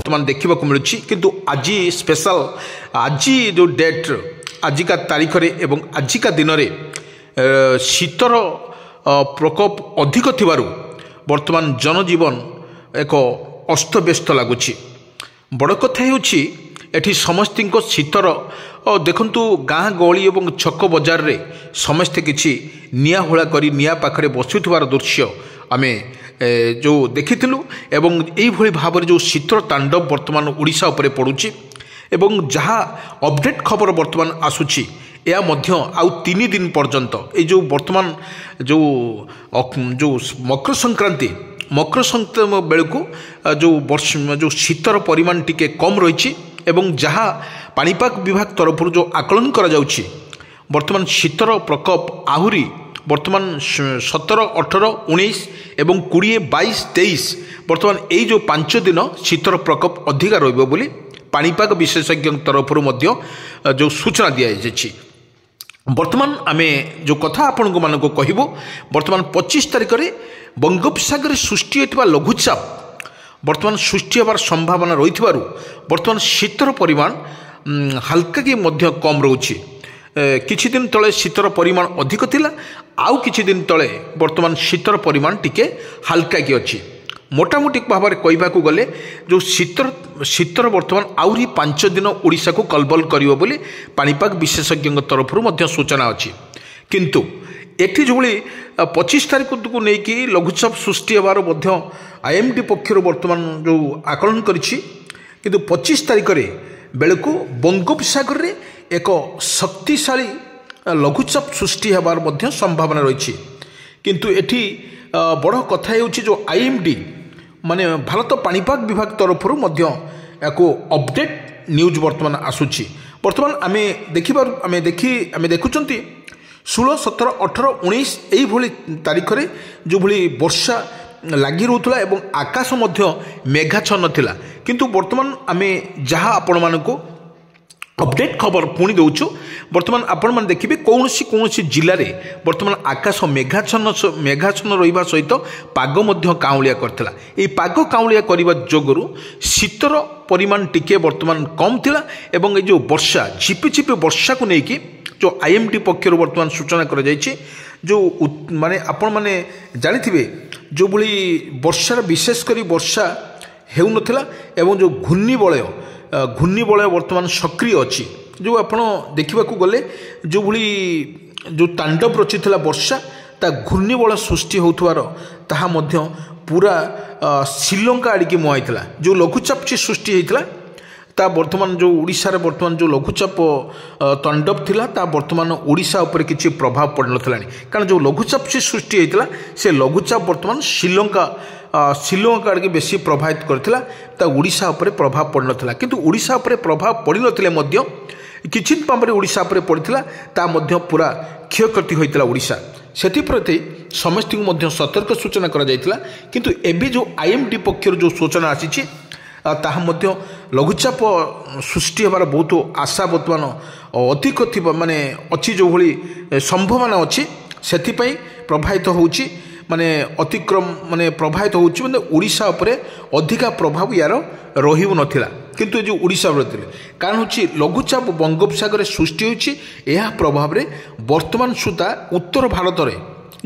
बर्तमान देखा मिलूँ किंतु आज स्पेशल आज जो डेट आजिका तारीख रे एवं आजिका दिन में शीतर प्रकोप अधिक थिबारु वर्तमान जनजीवन एक अस्तव्यस्त लगुच बड़ कथा होछि एठी समस्त शीतर देखंतु गाँ गहली और छक बजार रे समस्ते किछि निया होळा करी निया पाखरे बसुथिबार दृश्य आमे जो देखिथिलु एवं एई भली भाबरे जो शीतर तांडव वर्तमान ओडिशा उपरे पडुछि एवं जहाँ अपडेट खबर वर्तमान आसुछि या मध्य आउ 3 दिन पर्यंत ये जो वर्तमान जो जो मकर संक्रांति बेलू जो शीतर परिमाण टिके कम रही एवं जहाँ पाणीपाग विभाग तरफ जो आकलन करा जाउछि वर्तमान शीतर प्रकोप आहुरी वर्तमान 17, 18, 19 एवं 20, 22, 23 वर्तमान यही जो 5 दिन शीतर प्रकोप अधिक रहिबो बोली पाणीपाग विशेषज्ञ तरफ जो सूचना दी जाइछि। वर्तमान आमे जो कथा आपण मानक कहबो वर्तमान 25 तारिख में बंगोपसागर सृष्टि होइतिबा लघुचाप वर्तमान सृष्टि होबार संभावना रही वर्तमान शीतर परिमाण हल्का कि मध्य कम रोचे किछि दिन तले शीतर परिमाण अधिक थिला आउ किछि दिन तले वर्तमान शीतर परिमाण टिके हल्का कि अछि मोटामोटी भाव में कहवाक गले जो शीतर वर्तमान आउरी 5 दिन ओडिशा को कलबल करिवो बोली पाणीपाग विशेषज्ञ तरफ सूचना अच्छी किंतु एठी जोली 25 तारीख को लेकिन लघुचाप सृष्टि होवार आईएमडी पक्षर वर्तमान जो आकलन करिछि किंतु 25 तारीख रे बेलू बंगोपसागर रे एक शक्तिशाली लघुचाप सृष्टि होवार संभावना रही किंतु एठी बड़ कथा होछि जो आईएमडी माने भारत पाणीपाग विभाग तरफ अपडेट न्यूज वर्तमान आसुछि वर्तमान आमे देखुचंती 16, 17, 18, 19 यही भली तारीख रे जो भली वर्षा लगी रहउतला एवं आकाश मध्य मेघाच्छन्न थिला किंतु वर्तमान आमे जहाँ आपण मानको अपडेट खबर पुणी दौचु वर्तमान आपण मैंने देखिए कौन जिले में वर्तमान आकाश मेघाच्छन्न रहा सहित पाग काउलिया करथिला ये पाग काउलिया करने जोगुरु शीतर परिमाण टिके वर्तमान कम थिला एवं ये जो वर्षा झिपी वर्षा को लेकिन जो आईएमडी पक्षर वर्तमान सूचना कर जो माने आपण माने जानिथिबे जो भली वर्षार विशेषकर वर्षा हेउ नथिला एवं जो घूर्णिबलय वर्तमान सक्रिय अच्छी जो आपण देखा गले जो भली जो तांडव रची वर्षा ता घूर्णिबल सृष्टि होथवार ताहा मध्य पूरा श्रीलंका आड़िकी मुहाईला जो लघुचाप सृष्टि होता ता वर्तमान जो ओडिशा रे वर्तमान जो लघुचाप तांडव थिला ता वर्तमान ओडिशा उपर किछि प्रभाव पड़ नथिलानी कारण जो लघुचाप सृष्टि होता से लघुचाप वर्तमान श्रीलंका आड़के बेसी प्रभावित करथिला ता ओडिशा उपर प्रभाव पड़ नथिला किंतु ओडिशा उपर प्रभाव पड़ नथिले मध्य किछि भाव में ओडिशा उपर पड़थिला ता मध्य पूरा क्षयक्षति होइतिला ओडिशा सेथिप्रति समस्त सतर्क सूचना करा जायतिला किंतु एबे जो आईएमडी पक्षर जो सूचना आसीछि ताहा मध्य लघुचाप सृष्टि होबार बहुत आशा वर्तमान अधिक माने अच्छी जो भली संभावना अच्छी से प्रभावित होउछि माने अतिक्रम माने प्रभावित होउछि माने ओडिशा उपरे अधिका प्रभाव यार रहिबो नथिला किंतु जो ओडिशा रहितले कारण होछि लघुचाप बंगोपसागर सृष्टि होछि एहा प्रभाव रे वर्तमान सुधा उत्तर भारत रे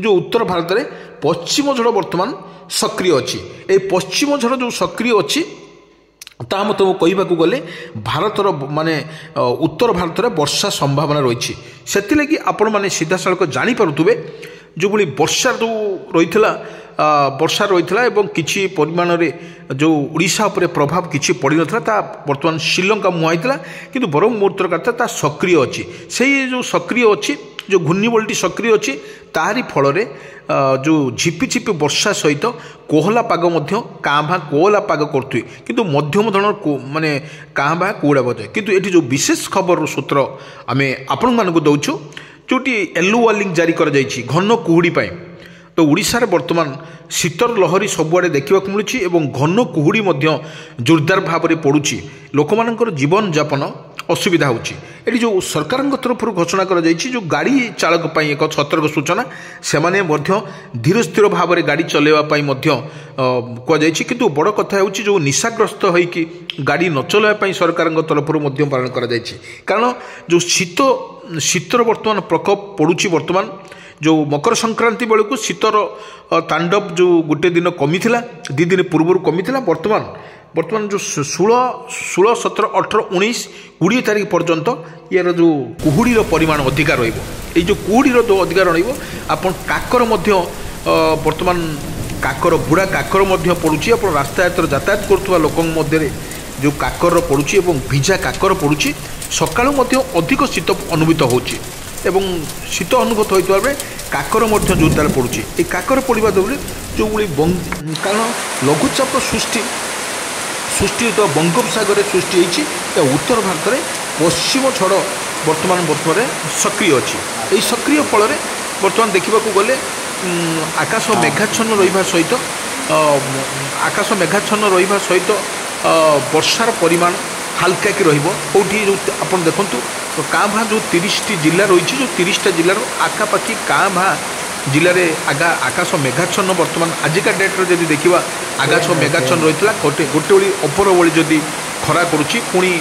जो उत्तर भारत रे पश्चिम झड़ वर्तमान सक्रिय अच्छी ए पश्चिम झड़ जो सक्रिय अच्छी ता मत कहवाक गले भारतर माने उत्तर भारत में वर्षा संभावना रही से आपण मैंने सीधा सड़क जानीपे जो भाई वर्षा जो रही वर्षा रही एवं किसी परिमाण रे जो ओडिशा उपरे प्रभाव किसी पड़ ना वर्तमान श्रीलंका मुहाईला किंतु बरम मुहूर्तर का सक्रिय अच्छी से जो सक्रिय अच्छी जो घूर्णिबलटी सक्रिय अच्छी तारी फल जो झिपी वर्षा सहित कोहला पाग काँ कोहला पाग करथुए किंतु मध्यम धरण माने काँ कोहड़ा बजाए किंतु ये जो विशेष खबर सूत्र आमे आपण मानक दौचु जोटी येलो वार्निंग जारी कर जाइछि घन कुहुड़ी पाई तो ओडिशा रे वर्तमान शीतर लहरी सबुआड़े देखा मिलूँ और घन कुहुड़ी जोरदार भाव में पड़ुछि लोकमानकर जीवन यापन असुविधा होची एटी जो सरकार तरफ घोषणा करा जायछि जो गाड़ी चालक पई एक सतर्क सूचना से माने मध्य धीर स्थिर भाव में गाड़ी चलेवा पई मध्य कह जायछि किंतु बड़ कथा होची जो निशाग्रस्त होइकि गाड़ी न चलेवा पई सरकार तरफ मध्य पालन करा जायछि कारण जो शीतर वर्तमान प्रकोप पड़ुछि वर्तमान जो मकर संक्रांति बेलू शीतर तांडव जो गोटे दिन कमी थिला 2 दिन पूर्व कमी थिला वर्तमान जो 16, 17, 18, 19, 20 तारीख पर्यंत यार जो कुहुड़ीर परिमाण अधिकार रही जो कुहुड़ीर जो अधिकार रही आप काकर वर्तमान काकर बुढ़ा काकर पड़ुची आप रास्ता यातायात करुवा लोक मध्य जो काकर पड़ुची और भिजा काकर पड़ुची सकाळु अधिक शीत अनुभूत होची एवं शीत अनुभूत होता बेले काकर जो तार पड़ुची ये काकर पड़ा द्वारा जो कारण लघुचाप सृष्टि तो बंगोपसागर सृष्टि होती उत्तर भारत में पश्चिम झड़ वर्तमान सक्रिय अच्छी यही सक्रिय फल बर्तमान देखा गले आकाश मेघाच्छन्न रहा सहित आकाश मेघाच्छन्न रहा सहित वर्षार परिमाण हाल्का कि रोटी जो आप देखूँ काँ भाँ जो 30टी जिला रही जो 30टा जिलार आखापाखि काँ भाँ जिले में आकाश मेघाच्छन्न वर्तमान आजिका डेट्रे जब देखा आकाश मेघाच्छन्न रही है गोटे बेली अपर बेली जदि खरा करुच्ची पुणी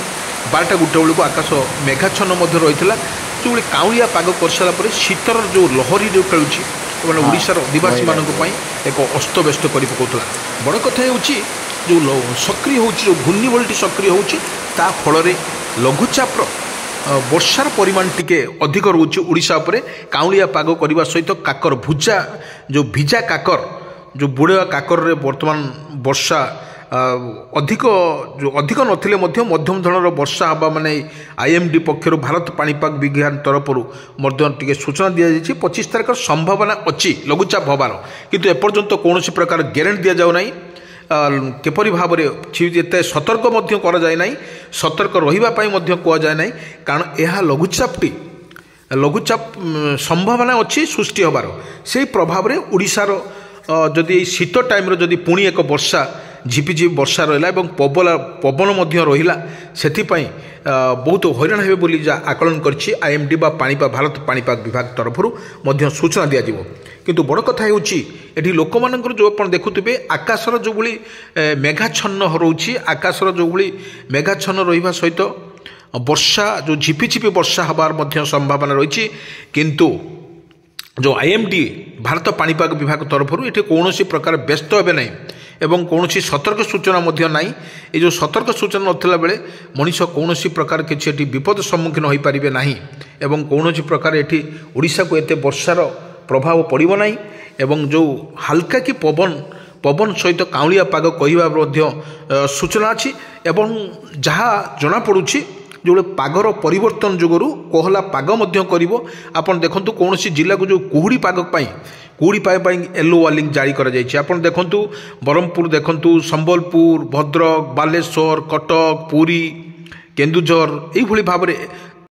12टा गोटे बेलू आकाश मेघाच्छन्न रही है जो काउलिया पाग कर सारापर शीतर जो लहरी जो खेलुची मैंने ओडिशार आदिवासी मानी एक अस्तव्यस्त कर पकाउला बड़ कथा जो सक्रिय हो जो घूर्णिबलटी सक्रिय होता फल लघुचाप वर्षार परिमाण टिके अधिक रोचे ओडिशा उपरे काउलिया पाग करने सहित काकर भुजा जो भिजा काकर जो बुढ़ा काकर रे वर्तमान वर्षा अधिक जो अधिक नथिले मध्यम धरणर वर्षा हवा माने आईएमडी पक्षर भारत पाणीपाग विज्ञान तरफ टिके सूचना दि जाइए 25 तारीख संभावना अच्छी लघुचाप हबार किंतु एपर्यंत कौन प्रकार ग्यारंटी दि जाऊ नहीं केपरी भाव में सतर्क करा जाए नहीं सतर्क रही कहुए ना कारण यह लघुचाप संभावना अच्छी सृष्टि हबार से प्रभाव में ओडिशार जदि शीत टाइम जदि पुणी एक वर्षा झिपिझिपि वर्षा रहा पवन रहा से बहुत हैरान हे बोली जा आकलन करछि आईएमडी बा भारत पाणीपाग विभाग तरफ सूचना दि जाव किंतु बड़ कथा होठी लोक मान जो आप देखुवे आकाशर जो भाई मेघाच्छन्न रोचे आकाशर जो भाई मेघाच्छन्न रहा सहित वर्षा जो झिपिझिपि वर्षा हबार संभावना रही किंतु जो आईएमडी भारत पाणीपाग विभाग तरफ ये कौन प्रकार व्यस्त हे ना एवं कौन सतर्क सूचना ना ये जो सतर्क सूचना नथिला बेले मनीष कौन प्रकार किसी विपद सम्मुखीन हो पारे ना एवं कौन प्रकार ये ओडिशा को एत वर्षार प्रभाव पड़ो ना एवं जो हाल्का कि पवन सहित काउलिया पाग कह सूचना अच्छी एवं जहाँ जनापड़ी जो पागर परिवर्तन जोगुरु कोहला पाग कर देखु कौन जिला को जो कुहुड़ी पागपाई येलो वार्निंग जारी करा जायछि आपण देखंतु ब्रह्मपुर देखंतु संबलपुर भद्रक बालेश्वर कटक पुरी केन्दुझर यही भाव में